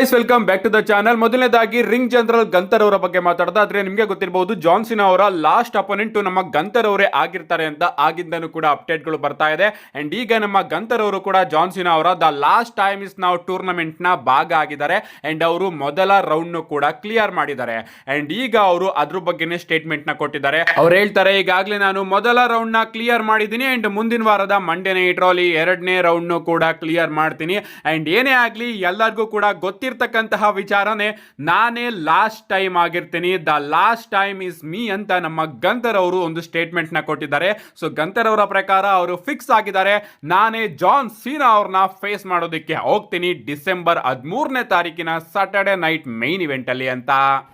Guys, welcome back to the channel. ಮೊದಲನೇದಾಗಿ Ring General Gunther ಅವರ ಬಗ್ಗೆ ಮಾತಾಡೋದಾದ್ರೆ ನಿಮಗೆ ಗೊತ್ತಿರಬಹುದು, ಜಾನ್ ಸಿನಾ ಅವರ ಲಾಸ್ಟ್ ಅಪೋನೆಂಟ್ ನಮ್ಮ ಗಂತರ್ ಅವರೇ ಆಗಿರ್ತಾರೆ ಅಂತ ಆಗಿಂದನೂ ಕೂಡ ಅಪ್ಡೇಟ್ಗಳು ಬರ್ತಾ ಇದೆ. ಅಂಡ್ ಈಗ ನಮ್ಮ ಗಂತರ್ ಅವರು ಕೂಡ ಜಾನ್ ಸಿನಾ ಅವರ ದ ಲಾಸ್ಟ್ ಟೈಮ್ ಇಸ್ ನಾವು ಟೂರ್ನಮೆಂಟ್ ನ ಭಾಗ ಆಗಿದ್ದಾರೆ. ಅಂಡ್ ಅವರು ಮೊದಲ ರೌಂಡ್ ಕೂಡ ಕ್ಲಿಯರ್ ಮಾಡಿದ್ದಾರೆ. ಅಂಡ್ ಈಗ ಅವರು ಅದ್ರ ಬಗ್ಗೆನೇ ಸ್ಟೇಟ್ಮೆಂಟ್ ನ ಕೊಟ್ಟಿದ್ದಾರೆ. ಅವ್ರು ಹೇಳ್ತಾರೆ, ಈಗಾಗಲೇ ನಾನು ಮೊದಲ ರೌಂಡ್ ನ ಕ್ಲಿಯರ್ ಮಾಡಿದ್ದೀನಿ ಅಂಡ್ ಮುಂದಿನ ವಾರದ ಮಂಡೇ ನೈಟ್ ಅಲ್ಲಿ ಎರಡನೇ ರೌಂಡ್ ಕೂಡ ಕ್ಲಿಯರ್ ಮಾಡ್ತೀನಿ. ಅಂಡ್ ಏನೇ ಆಗ್ಲಿ ಎಲ್ಲರಿಗೂ ಕೂಡ ಗೊತ್ತಿರ್ತಕ್ಕಂತಹ ವಿಚಾರನೇ, ನಾನೇ ಲಾಸ್ಟ್ ಟೈಮ್ ಆಗಿರ್ತೀನಿ, the last time is me ಅಂತ ನಮ್ಮ ಗಂತರ್ ಅವರು ಒಂದು ಸ್ಟೇಟ್ಮೆಂಟ್ ನ ಕೊಟ್ಟಿದ್ದಾರೆ. ಸೊ ಗಂತರ್ ಅವರ ಪ್ರಕಾರ ಅವರು ಫಿಕ್ಸ್ ಆಗಿದ್ದಾರೆ, ನಾನೇ ಜಾನ್ ಸೀನಾ ಅವ್ರನ್ನ ಫೇಸ್ ಮಾಡೋದಕ್ಕೆ ಹೋಗ್ತೀನಿ ಡಿಸೆಂಬರ್ 13ನೇ ತಾರೀಕಿನ ಸಾಟರ್ಡೆ ನೈಟ್ ಮೈನ್ ಇವೆಂಟ್ ಅಲ್ಲಿ ಅಂತ.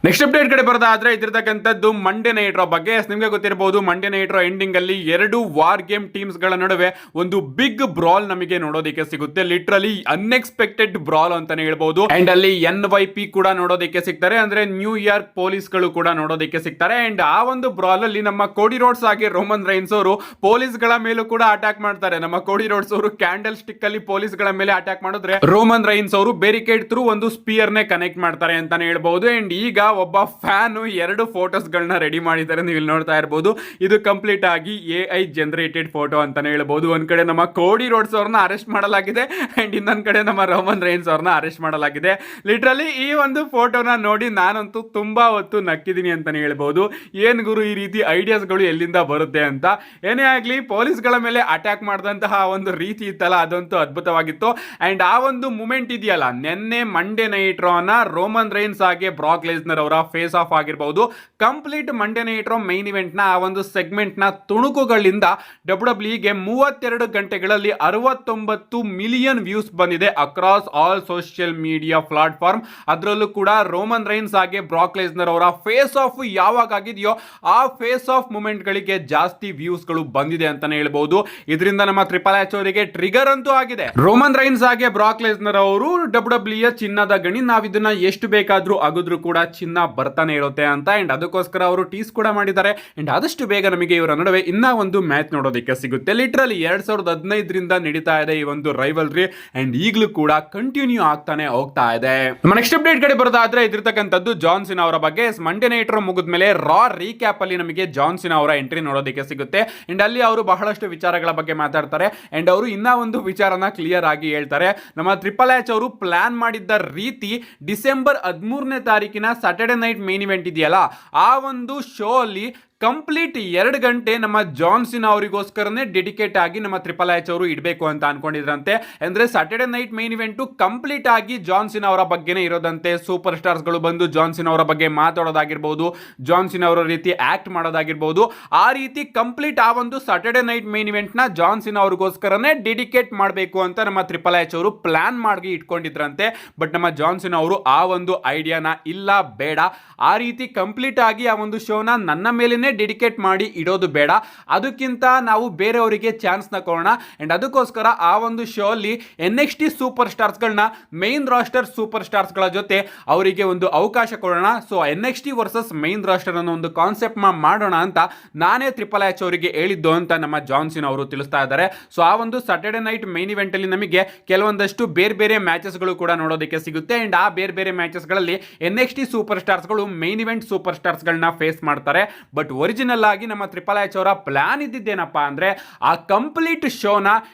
ನೆಕ್ಸ್ಟ್ ಅಪ್ಡೇಟ್ ಕಡೆ ಬರೋದಾದ್ರೆ ಇದಿರ್ತಕ್ಕಂಥದ್ದು ಮಂಡೇ ನೈಟ್ ರೋ ಬಗ್ಗೆ. ನಿಮ್ಗೆ ಗೊತ್ತಿರಬಹುದು, ಮಂಡೇ ನೈಟ್ ರೋ ಎಂಡಿಂಗ್ ಅಲ್ಲಿ ಎರಡು ವಾರ್ ಗೇಮ್ ಟೀಮ್ಸ್ ಗಳ ನಡುವೆ ಒಂದು ಬಿಗ್ ಬ್ರಾಲ್ ನಮಗೆ ನೋಡೋದಕ್ಕೆ ಸಿಗುತ್ತೆ. ಲಿಟ್ರಲಿ ಅನ್ಎಕ್ಸ್ಪೆಕ್ಟೆಡ್ ಬ್ರಾಲ್ ಅಂತಾನೆ ಹೇಳ್ಬಹುದು. ಅಂಡ್ ಅಲ್ಲಿ NYP ಕೂಡ ನೋಡೋದಕ್ಕೆ ಸಿಗ್ತಾರೆ, ಅಂದ್ರೆ ನ್ಯೂಯಾರ್ಕ್ ಪೊಲೀಸ್ ಗಳು ಕೂಡ ನೋಡೋದಕ್ಕೆ ಸಿಗ್ತಾರೆ. ಅಂಡ್ ಆ ಒಂದು ಬ್ರಾಲ್ ಅಲ್ಲಿ ನಮ್ಮ ಕೋಡಿ ರೋಡ್ಸ್ ಹಾಗೆ ರೋಮನ್ ರೈನ್ಸ್ ಅವರು ಪೊಲೀಸ್ ಗಳ ಮೇಲೂ ಕೂಡ ಅಟ್ಯಾಕ್ ಮಾಡ್ತಾರೆ. ನಮ್ಮ ಕೋಡಿ ರೋಡ್ಸ್ ಅವರು ಕ್ಯಾಂಡಲ್ ಸ್ಟಿಕ್ ಅಲ್ಲಿ ಪೊಲೀಸ್ ಗಳ ಮೇಲೆ ಅಟ್ಯಾಕ್ ಮಾಡಿದ್ರೆ, ರೋಮನ್ ರೈನ್ಸ್ ಅವರು ಬೇರಿಕೇಡ್ ಥ್ರೂ ಒಂದು ಸ್ಪಿಯರ್ ನೇ ಕನೆಕ್ಟ್ ಮಾಡ್ತಾರೆ ಅಂತಾನೆ ಹೇಳ್ಬಹುದು. ಅಂಡ್ ಈಗ ಒಬ್ಬ ಫ್ಯಾನ್ ಎರಡು ಫೋಟೋಸ್ ಗಳನ್ನ ರೆಡಿ ಮಾಡಿದ್ದಾರೆ, ನೀವು ಇಲ್ಲಿ ನೋಡ್ತಾ ಇರಬಹುದು. ಇದು ಕಂಪ್ಲೀಟ್ ಆಗಿ AI ಜನರೇಟೆಡ್ ಫೋಟೋ ಅಂತಾನೆ ಹೇಳ್ಬಹುದು. ಒಂದ್ ಕಡೆ ನಮ್ಮ ಕೋಡಿ ರೋಡ್ಸ್ ಅವ್ರನ್ನ ಅರೆಸ್ಟ್ ಮಾಡಲಾಗಿದೆ ಅಂಡ್ ಇನ್ನೊಂದ್ ಕಡೆ ನಮ್ಮ ರೋಮನ್ ರೈನ್ಸ್ ಅವ್ರನ್ನ ಅರೆಸ್ಟ್ ಮಾಡಲಾಗಿದೆ. ಲಿಟ್ರಲಿ ಈ ಒಂದು ಫೋಟೋನ ನೋಡಿ ನಾನಂತೂ ತುಂಬಾ ಹೊತ್ತು ನಕ್ಕಿದ್ದೀನಿ ಅಂತಾನೆ ಹೇಳ್ಬಹುದು. ಏನ್ ಗುರು, ಈ ರೀತಿ ಐಡಿಯಾಸ್ ಗಳು ಎಲ್ಲಿಂದ ಬರುತ್ತೆ ಅಂತ. ಏನೇ ಆಗ್ಲಿ, ಪೊಲೀಸ್ ಗಳ ಮೇಲೆ ಅಟ್ಯಾಕ್ ಮಾಡಿದಂತಹ ಒಂದು ರೀತಿ ಇತ್ತಲ್ಲ, ಅದಂತೂ ಅದ್ಭುತವಾಗಿತ್ತು. ಅಂಡ್ ಆ ಒಂದು ಮೂಮೆಂಟ್ ಇದೆಯಲ್ಲ, ನಿನ್ನೆ ಮಂಡೇ ನೈಟ್ ರೋನ ರೋಮನ್ ರೈನ್ಸ್ ಹಾಗೆ ಬ್ರಾಕ್ ಲೆಸ್ನರ್ ಅವರ ಫೇಸ್ ಆಫ್ ಆಗಿರಬಹುದು. Complete Monday night Raw main event ನ ಆ ಒಂದು ಸೆಗ್ಮೆಂಟ್ ನ ತುಣುಕುಗಳಿಂದ WWE ಗೆ 32 ಗಂಟೆಗಳಲ್ಲಿ 69 ಮಿಲಿಯನ್ ವ್ಯೂಸ್ ಬಂದಿದೆ across all social media platform. ಅದರಲ್ಲೂ ಕೂಡ ರೋಮನ್ ರೈನ್ಸ್ ಹಾಗೆ ಬ್ರಾಕ್ ಲೆಸ್ನರ್ ಅವರ ಫೇಸ್ ಆಫ್ ಯಾವಾಗ ಆಗಿದೆಯೋ ಆ ಫೇಸ್ ಆಫ್ ಮೂಮೆಂಟ್ ಗಳಿಗೆ ಜಾಸ್ತಿ ವ್ಯೂಸ್ ಗಳು ಬಂದಿದೆ ಅಂತಾನೆ ಹೇಳ್ಬಹುದು. ಇದರಿಂದ ನಮ್ಮ ಟ್ರಿಪಲ್ ಎಚ್ ಅವರಿಗೆ ಟ್ರಿಗರ್ ಅಂತೂ ಆಗಿದೆ. ರೋಮನ್ ರೈನ್ಸ್ ಹಾಗೆ ಬ್ರಾಕ್ ಲೆಸ್ನರ್ ಅವರು WWE ಯ ಚಿನ್ನದ ಗಣಿ, ನಾವ್ ಇದನ್ನ ಎಷ್ಟು ಬೇಕಾದ್ರೂ ಅಗದ್ರು ಕೂಡ ಚಿನ್ನ ಬರ್ತಾನೆ ಇರುತ್ತೆ ಅಂತ. ಅಂಡ್ ಅದಕ್ಕೋಸ್ಕರ ಅವರು ಟೀಸ್ ಕೂಡ ಮಾಡಿದ್ದಾರೆ. ಅಂಡ್ ಆದಷ್ಟು ಬೇಗ ನಮಗೆ ಇವರ ನಡುವೆ ಇನ್ನ ಒಂದು ಮ್ಯಾಚ್ ನೋಡೋದಕ್ಕೆ ಸಿಗುತ್ತೆ. ಲಿಟ್ರಲಿ 2015ರಿಂದ ನಡೀತಾ ಇದೆ ಈ ಒಂದು ರೈವಲ್ರಿ ಅಂಡ್ ಈಗಲೂ ಕೂಡ ಕಂಟಿನ್ಯೂ ಆಗ್ತಾನೆ ಹೋಗ್ತಾ ಇದೆ. ನಮ್ಮ ನೆಕ್ಸ್ಟ್ ಅಪ್ಡೇಟ್ ಕಡೆ ಬರೋದಾದ್ರೆ ಇದಿರ್ತಕ್ಕಂಥದ್ದು ಜಾನ್ ಸಿನಾ ಅವರ ಬಗ್ಗೆ. ಮಂಡೇ ನೈಟ್ ರೋ ಮುಗಿದ್ಮೇಲೆ ರಾ ರೀಕ್ಯಾಪ್ ಅಲ್ಲಿ ನಮಗೆ ಜಾನ್ ಸಿನಾ ಅವರ ಎಂಟ್ರಿ ನೋಡೋದಕ್ಕೆ ಸಿಗುತ್ತೆ. ಅಂಡ್ ಅಲ್ಲಿ ಅವರು ಬಹಳಷ್ಟು ವಿಚಾರಗಳ ಬಗ್ಗೆ ಮಾತಾಡ್ತಾರೆ. ಅಂಡ್ ಅವರು ಇನ್ನ ಒಂದು ವಿಚಾರನ ಕ್ಲಿಯರ್ ಆಗಿ ಹೇಳ್ತಾರೆ. ನಮ್ಮ ಟ್ರಿಪಲ್ ಎಚ್ ಅವರು ಪ್ಲಾನ್ ಮಾಡಿದ್ದ ರೀತಿ ಡಿಸೆಂಬರ್ 13ನೇ ತಾರೀಕಿನ ಸಾಟರ್ಡೆ ನೈಟ್ ಮೇನ್ ಇವೆಂಟ್ ಇದೆಯಲ್ಲ, ಆ ಒಂದು ಶೋ ಅಲ್ಲಿ ಕಂಪ್ಲೀಟ್ 2 ಗಂಟೆ ನಮ್ಮ ಜಾನ್ ಸಿನಾ ಅವರಿಗೋಸ್ಕರನೇ ಡೆಡಿಕೇಟ್ ಆಗಿ ನಮ್ಮ ಟ್ರಿಪಲ್ ಎಚ್ ಅವರು ಇಡಬೇಕು ಅಂತ ಅನ್ಕೊಂಡಿದ್ರಂತೆ. ಅಂದ್ರೆ Saturday night main event complete ಆಗಿ ಜಾನ್ ಸಿನಾ ಅವರ ಬಗ್ಗೆನೇ ಇರೋದಂತೆ. ಸೂಪರ್ ಸ್ಟಾರ್ಸ್ ಗಳು ಬಂದು ಜಾನ್ ಸಿನಾ ಅವರ ಬಗ್ಗೆ ಮಾತಾಡೋದಾಗಿರ್ಬಹುದು, ಜಾನ್ ಸಿನಾ ಅವರ ರೀತಿ ಆಕ್ಟ್ ಮಾಡೋದಾಗಿರ್ಬಹುದು, ಆ ರೀತಿ ಕಂಪ್ಲೀಟ್ ಆ ಒಂದು ಸಾಟರ್ಡೆ ನೈಟ್ ಮೇನ್ ಇವೆಂಟ್ ನ ಜಾನ್ ಸಿನಾ ಅವ್ರಿಗೋಸ್ಕರನೇ ಡೆಡಿಕೇಟ್ ಮಾಡಬೇಕು ಅಂತ ನಮ್ಮ ಟ್ರಿಪಲ್ ಎಚ್ ಅವರು ಪ್ಲಾನ್ ಮಾಡಿ ಇಟ್ಕೊಂಡಿದ್ರಂತೆ. ಬಟ್ ನಮ್ಮ ಜಾನ್ ಸಿನಾ ಅವರು ಆ ಒಂದು ಐಡಿಯಾನ ಇಲ್ಲ, ಬೇಡ, ಆ ರೀತಿ ಕಂಪ್ಲೀಟ್ ಆಗಿ ಆ ಒಂದು ಶೋನ ನನ್ನ ಮೇಲೇನೆ ಡೆಡಿಕೇಟ್ ಮಾಡಿ ಇಡೋದು ಬೇಡ, ಅದಕ್ಕಿಂತ ನಾವು ಬೇರೆಯವರಿಗೆ ಚಾನ್ಸ್ ನ ಕೊಡೋಣ. ಅಂಡ್ ಅದಕ್ಕೋಸ್ಕರ ಆ ಒಂದು ಶೋ ಅಲ್ಲಿ NXT ಸೂಪರ್ ಸ್ಟಾರ್ಸ್ ಗಳನ್ನ ಮೈನ್ ರಾಸ್ಟರ್ ಸೂಪರ್ ಸ್ಟಾರ್ಸ್ ಗಳ ಜೊತೆ ಅವರಿಗೆ ಒಂದು ಅವಕಾಶ ಕೊಡೋಣ. So NXT versus main raster ಅನ್ನೋ ಒಂದು ಕಾನ್ಸೆಪ್ಟ್ ಮಾಡೋಣ ಅಂತ ನಾನೇ ಟ್ರಿಪಲ್ ಎಚ್ ಅವರಿಗೆ ಹೇಳಿದ್ದು ಅಂತ ನಮ್ಮ ಜಾನ್ ಸಿನಾ ಅವರು ತಿಳಿಸ್ತಾ ಇದ್ದಾರೆ. ಸೊ ಆ ಒಂದು ಸಾಟರ್ಡೆ ನೈಟ್ ಮೈನ್ ಇವೆಂಟ್ ಅಲ್ಲಿ ನಮಗೆ ಕೆಲವೊಂದಷ್ಟು ಬೇರೆ ಬೇರೆ ಮ್ಯಾಚಸ್ ಗಳು ಕೂಡ ನೋಡೋದಕ್ಕೆ ಸಿಗುತ್ತೆ. ಅಂಡ್ ಆ ಬೇರೆ ಬೇರೆ ಮ್ಯಾಚಸ್ ಗಳಲ್ಲಿ NXT ಸೂಪರ್ ಸ್ಟಾರ್ಸ್ ಗಳು ಮೈನ್ ಇವೆಂಟ್ ಸೂಪರ್ ಸ್ಟಾರ್ಸ್ ಗಳನ್ನ ಫೇಸ್ ಮಾಡ್ತಾರೆ. ಬಟ್ ಒರಿಜಿನಲ್ ಆಗಿ ನಮ್ಮ ಟ್ರಿಪಲ್ ಎಚ್ ಅವರ ಪ್ಲಾನ್ ಇದ್ದಿದ್ದೇನಪ್ಪಾ ಅಂದ್ರೆ, ಆ ಕಂಪ್ಲೀಟ್ ಶೋನ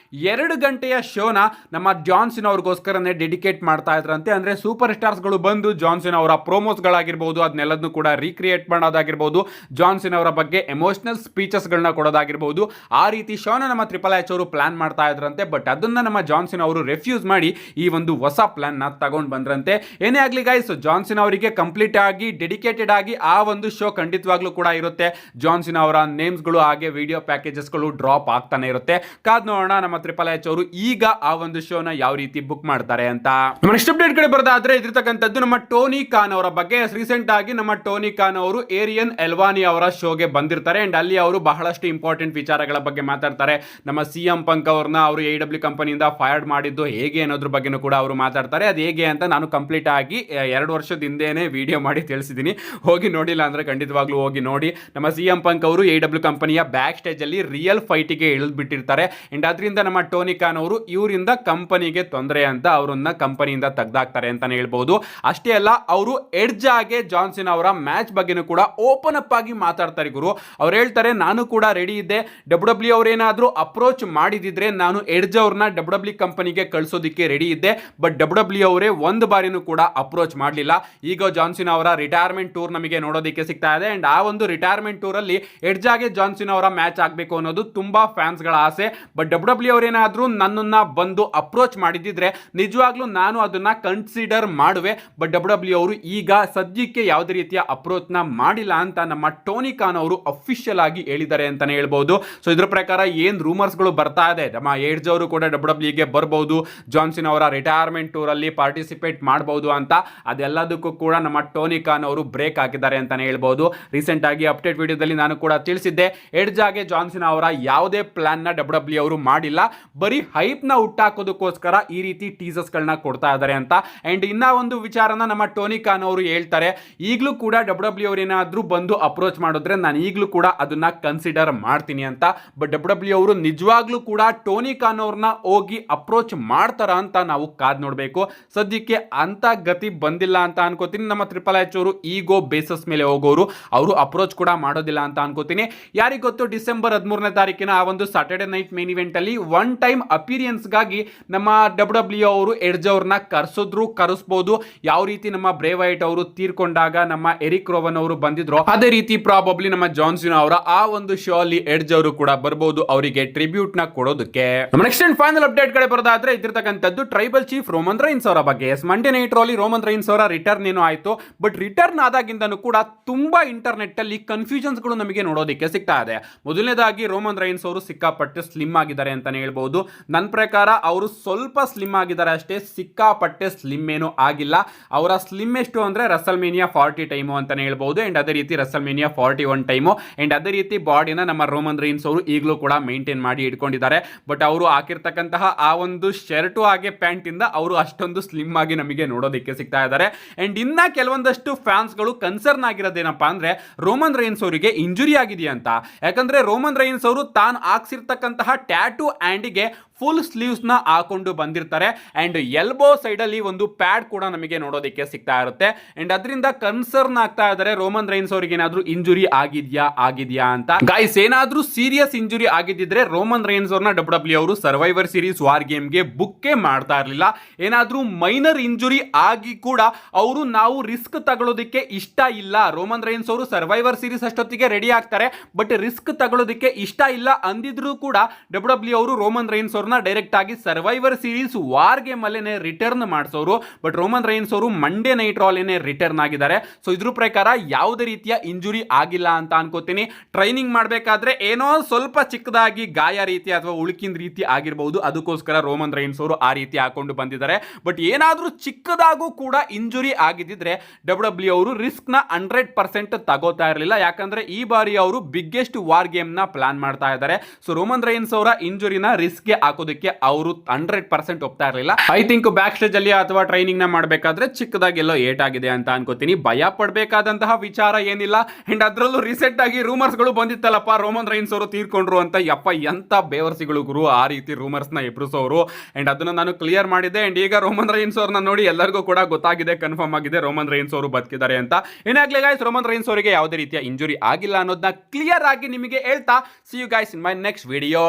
2 ಗಂಟೆಯ ಶೋನ ನಮ್ಮ ಜಾನ್ ಸಿನಾ ಅವ್ರಿಗೋಸ್ಕರನೇ ಡೆಡಿಕೇಟ್ ಮಾಡ್ತಾ ಇದ್ರಂತೆ. ಅಂದ್ರೆ ಸೂಪರ್ ಸ್ಟಾರ್ಸ್ ಗಳು ಬಂದು ಜಾನ್ ಸಿನಾ ಅವರ ಪ್ರೋಮೋಸ್ ಗಳಾಗಿರ್ಬಹುದು ಅದನ್ನೆಲ್ಲದನ್ನು ಕೂಡ ರೀಕ್ರಿಯೇಟ್ ಮಾಡೋದಾಗಿರ್ಬಹುದು, ಜಾನ್ ಸಿನಾ ಅವರ ಬಗ್ಗೆ ಎಮೋಷನಲ್ ಸ್ಪೀಚಸ್ ಗಳನ್ನ ಕೊಡೋದಾಗಿರ್ಬಹುದು, ಆ ರೀತಿ ಶೋನ ನಮ್ಮ ಟ್ರಿಪಲ್ ಎಚ್ ಅವರು ಪ್ಲಾನ್ ಮಾಡ್ತಾ ಇದ್ರಂತೆ. ಬಟ್ ಅದನ್ನ ನಮ್ಮ ಜಾನ್ ಸಿನಾ ಅವರು ರೆಫ್ಯೂಸ್ ಮಾಡಿ ಈ ಒಂದು ಹೊಸ ಪ್ಲಾನ್ ನ ತಗೊಂಡ್ ಬಂದ್ರಂತೆ. ಏನೇ ಆಗ್ಲಿ ಗೈಸ್, ಜಾನ್ ಸಿನಾ ಅವರಿಗೆ ಕಂಪ್ಲೀಟ್ ಆಗಿ ಡೆಡಿಕೇಟೆಡ್ ಆಗಿ ಆ ಒಂದು ಶೋ ಖಂಡಿತವಾಗ್ಲೂ ಕೂಡ ಇರುತ್ತೆ. ಜಾನ್ ಸಿನಾ ಅವರ ನೇಮ್ಸ್ ಗಳು ಹಾಗೆ ವಿಡಿಯೋ ಪ್ಯಾಕೇಜಸ್ ಗಳು ಡ್ರಾಪ್ ಆಗ್ತಾನೆ ಇರುತ್ತೆ. ಕಾದ್ ನೋಡೋಣ ನಮ್ಮ ಟ್ರಿಪಲ್ ಎಚ್ ಅವರು ಈಗ ಆ ಒಂದು ಶೋನ ಯಾವ ರೀತಿ ಬುಕ್ ಮಾಡ್ತಾರೆ ಅಂತ. ನಮ್ಮ ನೆಕ್ಸ್ಟ್ ಅಪ್ಡೇಟ್ ಕಡೆ ಬರೋದಾದ್ರೆ ಇದಿರ್ತಕ್ಕಂಥದ್ದು ನಮ್ಮ ಟೋನಿ ಖಾನ್ ಅವರ ಬಗ್ಗೆ. ರೀಸೆಂಟ್ ಆಗಿ ನಮ್ಮ ಟೋನಿ ಖಾನ್ ಅವರು ಏರಿಯನ್ ಎಲ್ವಾನಿ ಅವರ ಶೋಗೆ ಬಂದಿರ್ತಾರೆ. ಅಂಡ್ ಅಲ್ಲಿ ಅವರು ಬಹಳಷ್ಟು ಇಂಪಾರ್ಟೆಂಟ್ ವಿಚಾರಗಳ ಬಗ್ಗೆ ಮಾತಾಡ್ತಾರೆ. ನಮ್ಮ CM ಪಂಕ್ ಅವ್ರನ್ನ ಅವರು AEW ಕಂಪನಿಯಿಂದ ಫೈರ್ಡ್ ಮಾಡಿದ್ದು ಹೇಗೆ ಅನ್ನೋದ್ರ ಬಗ್ಗೆನೂ ಕೂಡ ಅವರು ಮಾತಾಡ್ತಾರೆ. ಅದು ಹೇಗೆ ಅಂತ ನಾನು ಕಂಪ್ಲೀಟ್ ಆಗಿ 2 ವರ್ಷದ ಹಿಂದೆನೆ ವಿಡಿಯೋ ಮಾಡಿ ತಿಳಿಸಿದ್ದೀನಿ. ಹೋಗಿ ನೋಡಿಲ್ಲ ಅಂದ್ರೆ ಖಂಡಿತವಾಗ್ಲೂ ಹೋಗಿ ನೋಡಿ. ನಮ್ಮ ನಮ್ಮ CM ಪಂಕ್ ಅವರು AEW ಕಂಪನಿಯ ಬ್ಯಾಕ್ ಸ್ಟೇಜ್ ಅಲ್ಲಿ ರಿಯಲ್ ಫೈಟಿಗೆ ಇಳಿದು ಬಿಟ್ಟಿರ್ತಾರೆ. ಅಂಡ್ ಅದರಿಂದ ನಮ್ಮ ಟೋನಿ ಖಾನ್ ಅವರು ಇವರಿಂದ ಕಂಪನಿಗೆ ತೊಂದರೆ ಅಂತ ಅವರನ್ನ ಕಂಪನಿಯಿಂದ ತೆಗೆದಾಕ್ತಾರೆ ಅಂತಾನೆ ಹೇಳ್ಬಹುದು. ಅಷ್ಟೇ ಅಲ್ಲ, ಅವರು ಎಡ್ಜ್ ಆಗಿ ಜಾನ್ ಸಿನಾ ಅವರ ಮ್ಯಾಚ್ ಬಗ್ಗೆನೂ ಕೂಡ ಓಪನ್ ಅಪ್ ಆಗಿ ಮಾತಾಡ್ತಾರೆ ಗುರು. ಅವ್ರು ಹೇಳ್ತಾರೆ, ನಾನು ಕೂಡ ರೆಡಿ ಇದ್ದೆ, WWE ಅವರೇನಾದ್ರೂ ಅಪ್ರೋಚ್ ಮಾಡಿದಿದ್ರೆ ನಾನು ಎಡ್ಜ್ ಅವ್ರನ್ನ WWE ಕಂಪನಿಗೆ ಕಳಿಸೋದಿಕ್ಕೆ ರೆಡಿ ಇದ್ದೆ, ಬಟ್ WWE ಅವರೇ ಒಂದು ಬಾರಿನೂ ಕೂಡ ಅಪ್ರೋಚ್ ಮಾಡಲಿಲ್ಲ. ಈಗ ಜಾನ್ ಸಿನಾ ಅವರ ರಿಟೈರ್ಮೆಂಟ್ ಟೂರ್ ನಮಗೆ ನೋಡೋದಕ್ಕೆ ಸಿಗ್ತಾ ಇದೆ. ಅಂಡ್ ಆ ಒಂದು ರಿಟೈರ್ಮೆಂಟ್ ಟೂರ್ ಅಲ್ಲಿ ಎಡ್ಜ್ ಆಗಿ ಜಾನ್ ಸಿನಾ ಅವರ ಮ್ಯಾಚ್ ಆಗಬೇಕು ಅನ್ನೋದು ತುಂಬಾ ಫ್ಯಾನ್ಸ್ ಗಳ ಆಸೆ. ಬಟ್ WWE ಅವರೇನಾದ್ರೂ ನನ್ನನ್ನ ಬಂದು ಅಪ್ರೋಚ್ ಮಾಡಿದಿದ್ರೆ ನಿಜವಾಗ್ಲೂ ನಾನು ಅದನ್ನ ಕನ್ಸಿಡರ್ ಮಾಡುವೆ. ಬಟ್ WWE ಅವರು ಈಗ ಸದ್ಯಕ್ಕೆ ಯಾವುದೇ ರೀತಿಯ ಅಪ್ರೋಚ್ ನ ಮಾಡಿಲ್ಲ ಅಂತ ನಮ್ಮ ಟೋನಿ ಖಾನ್ ಅವರು ಅಫಿಷಿಯಲ್ ಆಗಿ ಹೇಳಿದ್ದಾರೆ ಅಂತಾನೆ ಹೇಳ್ಬಹುದು. ಸೊ ಇದ್ರ ಪ್ರಕಾರ ಏನ್ ರೂಮರ್ಸ್ ಗಳು ಬರ್ತಾ ಇದೆ, ನಮ್ಮ ಎಡ್ಜ್ ಅವರು ಕೂಡ WWE ಗೆ ಬರಬಹುದು, ಜಾನ್ ಸಿನಾ ಅವರ ರಿಟೈರ್ಮೆಂಟ್ ಟೂರ್ ಅಲ್ಲಿ ಪಾರ್ಟಿಸಿಪೇಟ್ ಮಾಡಬಹುದು ಅಂತ, ಅದೆಲ್ಲದಕ್ಕೂ ಕೂಡ ನಮ್ಮ ಟೋನಿ ಖಾನ್ ಅವರು ಬ್ರೇಕ್ ಹಾಕಿದ್ದಾರೆ ಅಂತಾನೆ ಹೇಳ್ಬಹುದು. ರೀಸೆಂಟ್ ಆಗಿ ಅಪ್ಡೇಟ್ ವಿಡಿಯೋದಲ್ಲಿ ನಾನು ಕೂಡ ತಿಳಿಸಿದ್ದೆ, ಎಡ್ಜ್ ಆಗಿ ಜಾನ್ ಸಿನಾ ಅವರ ಯಾವುದೇ ಪ್ಲಾನ್ ನ WWE ಅವರು ಮಾಡಿಲ್ಲ, ಬರೀ ಹೈಪ್ ನ ಹುಟ್ಟಾಕೋದಕ್ಕೋಸ್ಕರ ಈ ರೀತಿ ಟೀಸರ್ಸ್ ಗಳನ್ನ ಕೊಡ್ತಾ ಇದ್ದಾರೆ ಅಂತ. ಅಂಡ್ ಇನ್ನ ಒಂದು ವಿಚಾರನ ನಮ್ಮ ಟೋನಿ ಖಾನ್ ಅವರು ಹೇಳ್ತಾರೆ, ಈಗಲೂ ಕೂಡ WWE ಅವರು ಏನಾದ್ರೂ ಬಂದು ಅಪ್ರೋಚ್ ಮಾಡಿದ್ರೆ ನಾನು ಈಗಲೂ ಕೂಡ ಅದನ್ನ ಕನ್ಸಿಡರ್ ಮಾಡ್ತೀನಿ ಅಂತ. ಬಟ್ WWE ಅವರು ನಿಜವಾಗ್ಲೂ ಕೂಡ ಟೋನಿ ಖಾನ್ ಅವ್ರನ್ನ ಹೋಗಿ ಅಪ್ರೋಚ್ ಮಾಡ್ತಾರ ಅಂತ ನಾವು ಕಾದ್ ನೋಡ್ಬೇಕು. ಸದ್ಯಕ್ಕೆ ಅಂತ ಗತಿ ಬಂದಿಲ್ಲ ಅಂತ ಅನ್ಕೋತೀನಿ. ನಮ್ಮ ಟ್ರಿಪಲ್ ಎಚ್ ಅವರು ಈಗೋ ಬೇಸಸ್ ಮೇಲೆ ಹೋಗೋರು, ಅವರು ಅಪ್ರೋಚ್ ಕೂಡ ಮಾಡೋದಿಲ್ಲ ಅಂತ ಅನ್ಕೋತೀನಿ. ಯಾರಿಗೆ ಗೊತ್ತು, ಡಿಸೆಂಬರ್ 13ನೇ ತಾರೀಕಿನ ಆ ಒಂದು ಸಾಟರ್ಡೆ ನೈಟ್ ಮೇನ್ ಇವೆಂಟ್ ಅಲ್ಲಿ ಒನ್ ಟೈಮ್ ಅಪಿರಿಯನ್ಸ್ ಗಾಗಿ ನಮ್ಮ WWE ಅವರು ಎಡ್ಜ್ ಅವ್ರನ್ನ ಕರೆಸಬಹುದು. ಯಾವ ರೀತಿ ನಮ್ಮ ಬ್ರೇ ವೈಟ್ ಅವರು ತೀರ್ಕೊಂಡಾಗ ನಮ್ಮ ಎರಿಕ್ ರೋವನ್ ಅವರು ಬಂದಿದ್ರು, ಅದೇ ರೀತಿ ಪ್ರಾಬಬ್ಲಿ ನಮ್ಮ ಜಾನ್ ಸಿನಾ ಅವರ ಆ ಒಂದು ಶೋ ಅಲ್ಲಿ ಎಡ್ಜ್ ಅವರು ಕೂಡ ಬರಬಹುದು ಅವರಿಗೆ ಟ್ರಿಬ್ಯೂಟ್ ನ ಕೊಡೋದಕ್ಕೆ. ನಮ್ಮ ನೆಕ್ಸ್ಟ್ ಅಂಡ್ ಫೈನಲ್ ಅಪ್ಡೇಟ್ ಕಡೆ ಬರೋದಾದ್ರೆ ಇದಿರ್ತಕ್ಕಂಥದ್ದು ಟ್ರೈಬಲ್ ಚೀಫ್ ರೋಮನ್ ರೈನ್ಸ್ ಅವರ ಬಗ್ಗೆ. ಮಂಡೇ ನೈಟ್ ರೋ ಅಲ್ಲಿ ರೋಮನ್ ರೈನ್ಸ್ ಅವರ ರಿಟರ್ನ್ ಏನೋ ಆಯ್ತು, ಬಟ್ ರಿಟರ್ನ್ ಆದಾಗಿಂದನೂ ಕೂಡ ತುಂಬಾ ಇಂಟರ್ನೆಟ್ ಅಲ್ಲಿ ಕನ್ಫ್ಯೂಷನ್ಸ್ ಗಳು ನಮಗೆ ನೋಡೋದಕ್ಕೆ ಸಿಗ್ತಾ ಇದೆ. ಮೊದಲನೇದಾಗಿ ರೋಮನ್ ರೈನ್ಸ್ ಅವರು ಸಿಕ್ಕಾಪಟ್ಟೆ ಸ್ಲಿಮ್ ಆಗಿದ್ದಾರೆ ಅಂತಾನೆ ಹೇಳ್ಬಹುದು. ನನ್ನ ಪ್ರಕಾರ ಅವರು ಸ್ವಲ್ಪ ಸ್ಲಿಮ್ ಆಗಿದ್ದಾರೆ ಅಷ್ಟೇ, ಸಿಕ್ಕಾಪಟ್ಟೆ ಸ್ಲಿಮ್ ಏನೂ ಆಗಿಲ್ಲ. ಅವರ ಸ್ಲಿಮ್ ಎಷ್ಟು ಅಂದ್ರೆ ರಸಲ್ಮೇನಿಯಾ 40 ಟೈಮು ಅಂತಾನೆ ಹೇಳ್ಬಹುದು. ಅಂಡ್ ಅದೇ ರೀತಿ ರಸಲ್ಮೇನಿಯಾ 41 ಟೈಮು. ಅಂಡ್ ಅದೇ ರೀತಿ ಬಾಡಿನ ನಮ್ಮ ರೋಮನ್ ರೈನ್ಸ್ ಅವರು ಈಗಲೂ ಕೂಡ ಮೇಂಟೈನ್ ಮಾಡಿ ಇಟ್ಕೊಂಡಿದ್ದಾರೆ. ಬಟ್ ಅವರು ಹಾಕಿರ್ತಕ್ಕಂತಹ ಆ ಒಂದು ಶರ್ಟು ಹಾಗೆ ಪ್ಯಾಂಟ್ ಇಂದ ಅವರು ಅಷ್ಟೊಂದು ಸ್ಲಿಮ್ ಆಗಿ ನಮಗೆ ನೋಡೋದಕ್ಕೆ ಸಿಗ್ತಾ ಇದ್ದಾರೆ. ಅಂಡ್ ಇನ್ನ ಕೆಲವೊಂದಷ್ಟು ಫ್ಯಾನ್ಸ್ ಗಳು ಕನ್ಸರ್ನ್ ಆಗಿರೋದೇನಪ್ಪಾ ಅಂದ್ರೆ ರೋಮನ್ ರೈನ್ಸ್ ಅವರಿಗೆ ಇಂಜುರಿ ಆಗಿದೆಯಾ ಅಂತ. ಯಾಕಂದ್ರೆ ರೋಮನ್ ರೈನ್ಸ್ ಅವರು ತಾನು ಹಾಕ್ಸಿರ್ತಕ್ಕಂತಹ ಟ್ಯಾಟೂ ಆ್ಯಂಡಿಗೆ ಫುಲ್ ಸ್ಲೀವ್ಸ್ ನ ಹಾಕೊಂಡು ಬಂದಿರ್ತಾರೆ. ಅಂಡ್ ಎಲ್ಬೋ ಸೈಡ್ ಅಲ್ಲಿ ಒಂದು ಪ್ಯಾಡ್ ಕೂಡ ನಮಗೆ ನೋಡೋದಕ್ಕೆ ಸಿಗ್ತಾ ಇರುತ್ತೆ. ಅಂಡ್ ಅದರಿಂದ ಕನ್ಸರ್ನ್ ಆಗ್ತಾ ಇದ್ದಾರೆ, ರೋಮನ್ ರೈನ್ಸ್ ಅವರಿಗೆ ಏನಾದ್ರೂ ಇಂಜುರಿ ಆಗಿದ್ಯಾ ಅಂತ. ಗೈಸ್, ಏನಾದ್ರೂ ಸೀರಿಯಸ್ ಇಂಜುರಿ ಆಗಿದ್ದಿದ್ರೆ ರೋಮನ್ ರೈನ್ಸ್ ಅವ್ರನ್ನ WWE ಅವರು ಸರ್ವೈವರ್ ಸೀರೀಸ್ ವಾರ್ ಗೇಮ್ ಗೆ ಬುಕ್ಕೇ ಮಾಡ್ತಾ ಇರಲಿಲ್ಲ. ಏನಾದ್ರೂ ಮೈನರ್ ಇಂಜುರಿ ಆಗಿ ಕೂಡ ಅವರು ನಾವು ರಿಸ್ಕ್ ತಗೊಳ್ಳೋದಕ್ಕೆ ಇಷ್ಟ ಇಲ್ಲ, ರೋಮನ್ ರೈನ್ಸ್ ಅವರು ಸರ್ವೈವರ್ ಸೀರೀಸ್ ಅಷ್ಟೊತ್ತಿಗೆ ರೆಡಿ ಆಗ್ತಾರೆ, ಬಟ್ ರಿಸ್ಕ್ ತಗೊಳ್ಳೋದಕ್ಕೆ ಇಷ್ಟ ಇಲ್ಲ ಅಂದಿದ್ರು ಕೂಡ WWE ಅವರು ರೋಮನ್ ರೈನ್ಸ್ ಡೈರೆಕ್ಟ್ ಆಗಿ ಸರ್ವೈವರ್ ಸೀರೀಸ್ ವಾರ್ ಗೇಮ್ ಅಲ್ಲೇನೆ ರಿಟರ್ನ್ ಮಾಡಿಸೋರು. ಬಟ್ ರೋಮನ್ ರೈನ್ಸ್ ಅವರು ಮಂಡೇ ನೈಟ್ ರಾ ಅಲ್ಲೇನೆ ರಿಟರ್ನ್ ಆಗಿದ್ದಾರೆ. ಸೊ ಇದ್ರ ಪ್ರಕಾರ ಯಾವುದೇ ರೀತಿಯ ಇಂಜುರಿ ಆಗಿಲ್ಲ ಅಂತ ಅನ್ಕೋತೀನಿ. ಟ್ರೈನಿಂಗ್ ಮಾಡಬೇಕಾದ್ರೆ ಏನೋ ಸ್ವಲ್ಪ ಚಿಕ್ಕದಾಗಿ ಗಾಯ ರೀತಿ ಅಥವಾ ಉಳುಕಿನ ರೀತಿ ಆಗಿರಬಹುದು, ಅದಕ್ಕೋಸ್ಕರ ರೋಮನ್ ರೈನ್ಸ್ ಅವರು ಆ ರೀತಿ ಹಾಕೊಂಡು ಬಂದಿದ್ದಾರೆ. ಬಟ್ ಏನಾದ್ರೂ ಚಿಕ್ಕದಾಗೂ ಕೂಡ ಇಂಜುರಿ ಆಗಿದ್ದಿದ್ರೆ WWE ಅವರು ರಿಸ್ಕ್ ನ 100% ತಗೋತಾ ಇರಲಿಲ್ಲ. ಯಾಕಂದ್ರೆ ಈ ಬಾರಿ ಅವರು ಬಿಗ್ಗೆಸ್ಟ್ ವಾರ್ ಗೇಮ್ ನ ಪ್ಲಾನ್ ಮಾಡ್ತಾ ಇದ್ದಾರೆ. ಸೊ ರೋಮನ್ ರೈನ್ಸ್ ಅವರ ಇಂಜುರಿನ ರಿಸ್ಕ್ ಗೆ ಹಾಕೋದಕ್ಕೆ ಅವರು 100% ಒಪ್ತಾ ಇರಲಿಲ್ಲ. ಐ ಥಿಂಕ್ ಬ್ಯಾಕ್ ಸ್ಟೇಜ್ ಅಲ್ಲಿ ಅಥವಾ ಟ್ರೈನಿಂಗ್ ನ ಮಾಡಬೇಕಾದ್ರೆ ಚಿಕ್ಕದಾಗಿ ಎಲ್ಲೋ ಏಟ್ ಆಗಿದೆ ಅಂತ ಅನ್ಕೋತೀನಿ. ಭಯ ಪಡಬೇಕಾದಂತಹ ವಿಚಾರ ಏನಿಲ್ಲ. ಅಂಡ್ ಅದರಲ್ಲೂ ರೀಸೆಂಟ್ ಆಗಿ ರೂಮರ್ಸ್ ಗಳು ಬಂದಿತ್ತಲ್ಲಪ್ಪ, ರೋಮನ್ ರೈನ್ಸ್ ಅವರು ತೀರ್ಕೊಂಡ್ರು ಅಂತ. ಯಪ್ಪ, ಎಂತ ಬೇವರ್ಸಿಗಳು ಗುರು ಆ ರೀತಿ ರೂಮರ್ಸ್ ನ ಎಬ್ರಿಸೋರು. ಅಂಡ್ ಅದನ್ನ ನಾನು ಕ್ಲಿಯರ್ ಮಾಡಿದೆ. ಅಂಡ್ ಈಗ ರೋಮನ್ ರೈನ್ಸ್ ಅವ್ರನ್ನ ನೋಡಿ ಎಲ್ಲರಿಗೂ ಕೂಡ ಗೊತ್ತಾಗಿದೆ, ಕನ್ಫರ್ಮ್ ಆಗಿದೆ ರೋಮನ್ ರೈನ್ಸ್ ಅವರು ಬದುಕಿದ್ದಾರೆ ಅಂತ. ಏನಾಗ್ಲಿ ಗೈಸ್, ರೋಮನ್ ರೈನ್ಸ್ ಅವರಿಗೆ ಯಾವುದೇ ರೀತಿಯ ಇಂಜುರಿ ಆಗಿಲ್ಲ ಅನ್ನೋದನ್ನ ಕ್ಲಿಯರ್ ಆಗಿ ನಿಮಗೆ ಹೇಳ್ತಾ, see you guys in my next video.